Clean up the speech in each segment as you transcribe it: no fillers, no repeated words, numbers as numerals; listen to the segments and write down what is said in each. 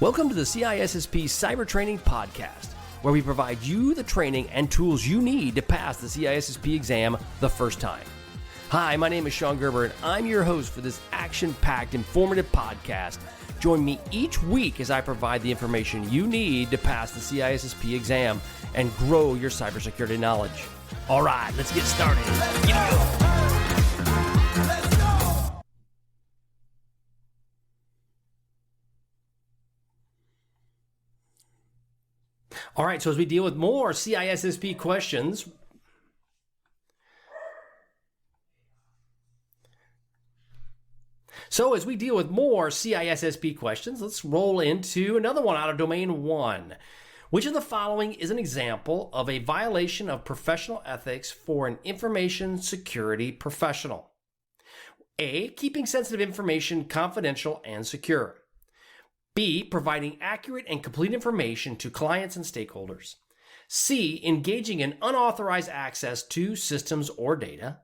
Welcome to the CISSP Cyber Training Podcast, where we provide you the training and tools you need to pass the CISSP exam the first time. Hi, my name is Sean Gerber, and I'm your host for this action-packed, informative podcast. Join me each week as I provide the information you need to pass the CISSP exam and grow your cybersecurity knowledge. All right, let's get started. All right, so as we deal with more CISSP questions, let's roll into another one out of Domain 1. Which of the following is an example of a violation of professional ethics for an information security professional? A, keeping sensitive information confidential and secure. B, providing accurate and complete information to clients and stakeholders. C, engaging in unauthorized access to systems or data.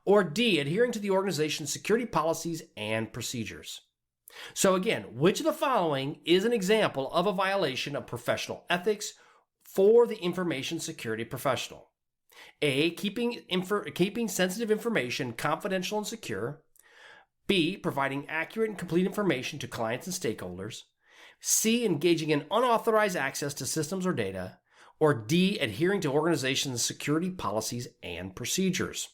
Or D, adhering to the organization's security policies and procedures. So again, which of the following is an example of a violation of professional ethics for the information security professional? A, keeping sensitive information confidential and secure. B, providing accurate and complete information to clients and stakeholders. C, engaging in unauthorized access to systems or data. Or D, adhering to organizations' security policies and procedures.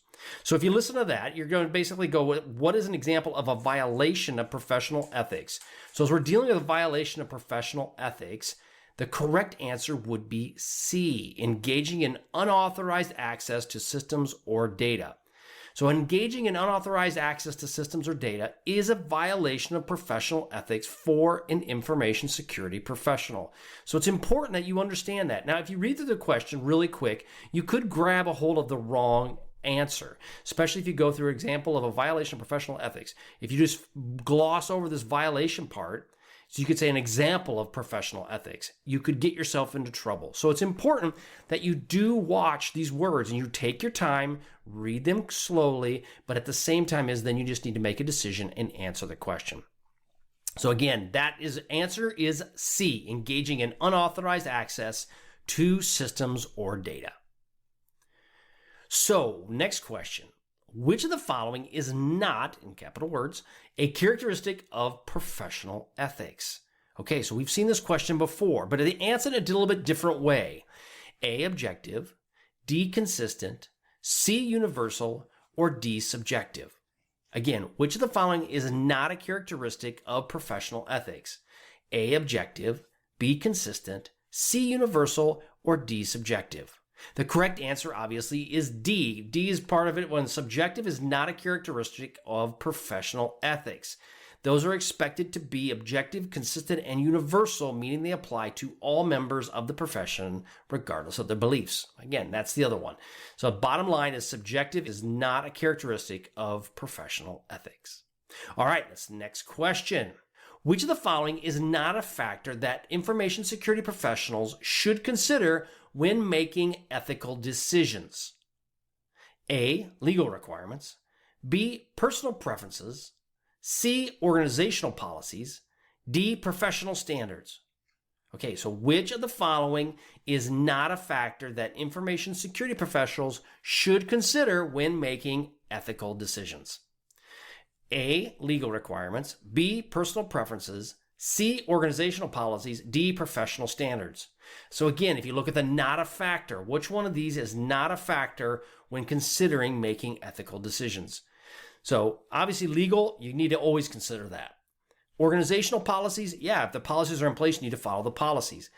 So if you listen to that, you're going to basically go with what is an example of a violation of professional ethics. So as we're dealing with a violation of professional ethics, the correct answer would be C, engaging in unauthorized access to systems or data. So engaging in unauthorized access to systems or data is a violation of professional ethics for an information security professional. So it's important that you understand that. Now, if you read through the question really quick, you could grab a hold of the wrong answer, especially if you go through an example of a violation of professional ethics. If you just gloss over this violation part, so you could say an example of professional ethics, you could get yourself into trouble. So it's important that you do watch these words and you take your time, read them slowly, but at the same time then you just need to make a decision and answer the question. So again, answer is C, engaging in unauthorized access to systems or data. So next question. Which of the following is not, in capital words, a characteristic of professional ethics? Okay, so we've seen this question before, but they answered it a little bit different way. A, objective, D, consistent, C, universal, or D, subjective. Again, which of the following is not a characteristic of professional ethics? A, objective, B, consistent, C, universal, or D, subjective. The correct answer, obviously, is D. D is part of it when subjective is not a characteristic of professional ethics. Those are expected to be objective, consistent, and universal, meaning they apply to all members of the profession, regardless of their beliefs. Again, that's the other one. So bottom line is subjective is not a characteristic of professional ethics. All right, that's the next question. Which of the following is not a factor that information security professionals should consider when making ethical decisions? A, legal requirements. B, personal preferences. C, organizational policies. D, professional standards. Okay, so which of the following is not a factor that information security professionals should consider when making ethical decisions? A, legal requirements. B, personal preferences. C, organizational policies. D, professional standards. So again, if you look at the not a factor, which one of these is not a factor when considering making ethical decisions? So obviously legal, you need to always consider that. Organizational policies, if the policies are in place, you need to follow the policies.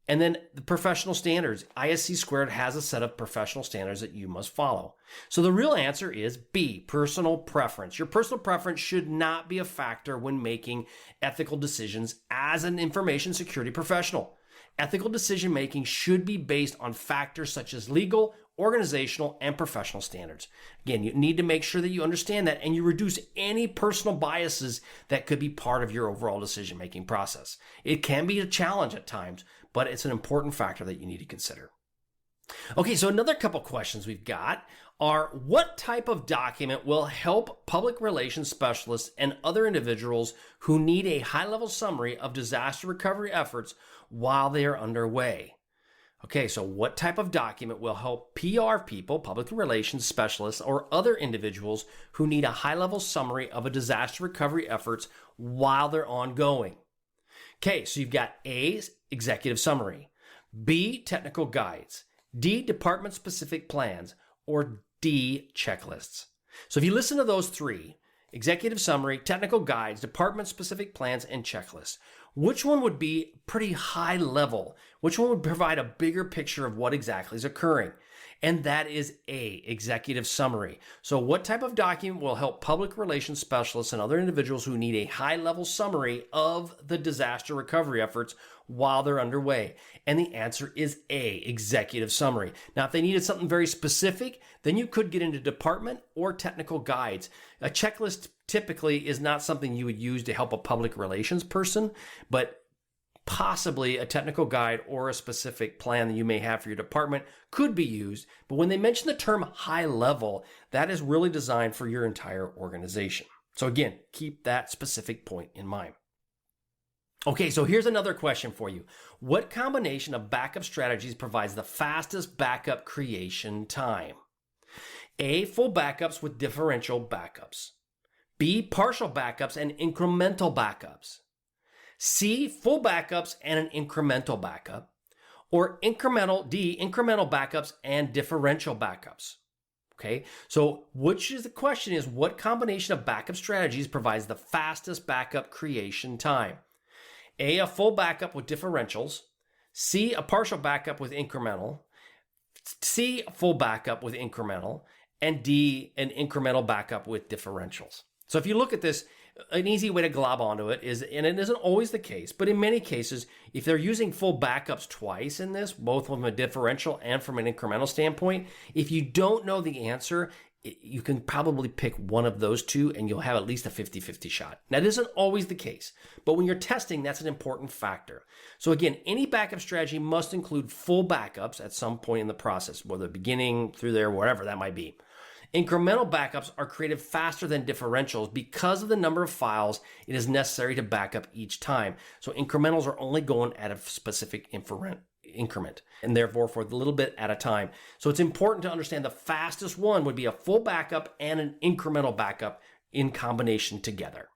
And then the professional standards, ISC squared has a set of professional standards that you must follow. So the real answer is B, personal preference. Your personal preference should not be a factor when making ethical decisions as an information security professional. Ethical decision-making should be based on factors such as legal, organizational, and professional standards. Again, you need to make sure that you understand that and you reduce any personal biases that could be part of your overall decision-making process. It can be a challenge at times, but it's an important factor that you need to consider. Okay, so another couple questions we've got are, what type of document will help public relations specialists and other individuals who need a high-level summary of disaster recovery efforts while they are underway? Okay, so what type of document will help PR people, public relations specialists, or other individuals who need a high-level summary of a disaster recovery efforts while they're ongoing? Okay, so you've got A, executive summary, B, technical guides, D, department-specific plans, or D, checklists. So if you listen to those three, executive summary, technical guides, department-specific plans, and checklists, which one would be pretty high level? Which one would provide a bigger picture of what exactly is occurring? And that is A, executive summary. So what type of document will help public relations specialists and other individuals who need a high-level summary of the disaster recovery efforts while they're underway? And the answer is A, executive summary. Now, if they needed something very specific, then you could get into department or technical guides. A checklist typically is not something you would use to help a public relations person, but possibly a technical guide or a specific plan that you may have for your department could be used. But when they mention the term high level, that is really designed for your entire organization. So again, keep that specific point in mind. Okay, so here's another question for you. What combination of backup strategies provides the fastest backup creation time? A, full backups with differential backups. B, partial backups and incremental backups. C, full backups and an incremental backup. Or D, incremental backups and differential backups. Okay, so the question is, what combination of backup strategies provides the fastest backup creation time? A, full backup with differentials. C, a partial backup with incremental. C, a full backup with incremental. And D, an incremental backup with differentials. So if you look at this, an easy way to glob onto it is, and it isn't always the case, but in many cases, if they're using full backups twice in this, both from a differential and from an incremental standpoint, if you don't know the answer, you can probably pick one of those two and you'll have at least a 50-50 shot. That isn't always the case, but when you're testing, that's an important factor. So again, any backup strategy must include full backups at some point in the process, whether beginning through there, whatever that might be. Incremental backups are created faster than differentials because of the number of files it is necessary to back up each time. So incrementals are only going at a specific increment, and therefore for a little bit at a time. So it's important to understand the fastest one would be a full backup and an incremental backup in combination together.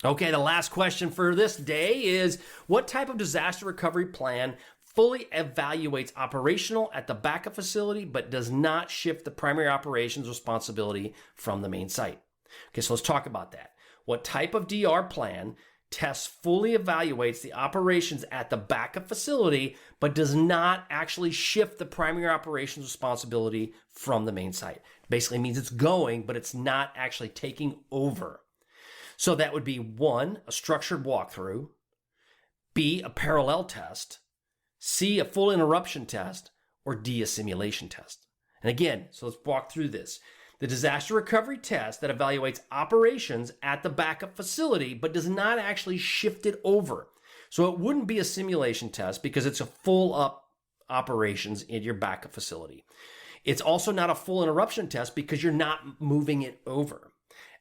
Okay, the last question for this day is, what type of disaster recovery plan fully evaluates operational at the backup facility, but does not shift the primary operations responsibility from the main site? Okay, so let's talk about that. What type of DR plan fully evaluates the operations at the backup facility, but does not actually shift the primary operations responsibility from the main site? Basically means it's going, but it's not actually taking over. So that would be 1, a structured walkthrough, B, a parallel test, C, a full interruption test, or D, a simulation test. And again, so let's walk through this. The disaster recovery test that evaluates operations at the backup facility, but does not actually shift it over. So it wouldn't be a simulation test because it's a full up operations in your backup facility. It's also not a full interruption test because you're not moving it over.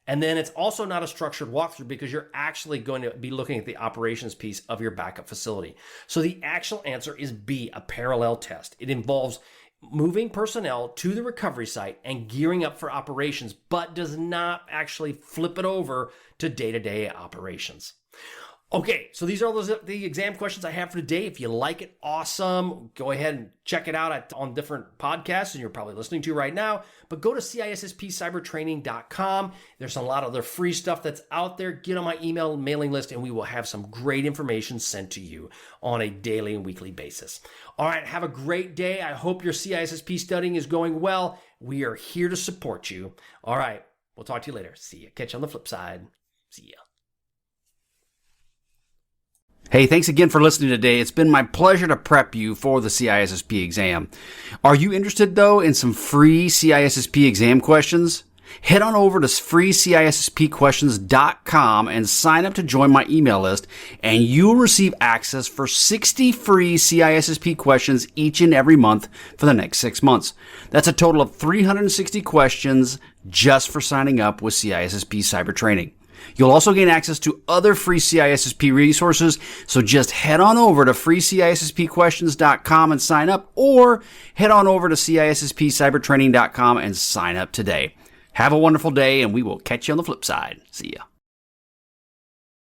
And then it's also not a structured walkthrough because you're actually going to be looking at the operations piece of your backup facility. So the actual answer is B, a parallel test. It involves moving personnel to the recovery site and gearing up for operations, but does not actually flip it over to day-to-day operations. Okay, so these are the exam questions I have for today. If you like it, awesome. Go ahead and check it out on different podcasts, and you're probably listening to right now. But go to CISSPCybertraining.com. There's a lot of other free stuff that's out there. Get on my email mailing list, and we will have some great information sent to you on a daily and weekly basis. All right, have a great day. I hope your CISSP studying is going well. We are here to support you. All right, we'll talk to you later. See ya. Catch you on the flip side. See ya. Hey, thanks again for listening today. It's been my pleasure to prep you for the CISSP exam. Are you interested, though, in some free CISSP exam questions? Head on over to freeCISSPquestions.com and sign up to join my email list, and you'll receive access for 60 free CISSP questions each and every month for the next 6 months. That's a total of 360 questions just for signing up with CISSP Cyber Training. You'll also gain access to other free CISSP resources, so just head on over to freeCISSPquestions.com and sign up, or head on over to CISSPcybertraining.com and sign up today. Have a wonderful day, and we will catch you on the flip side. See ya.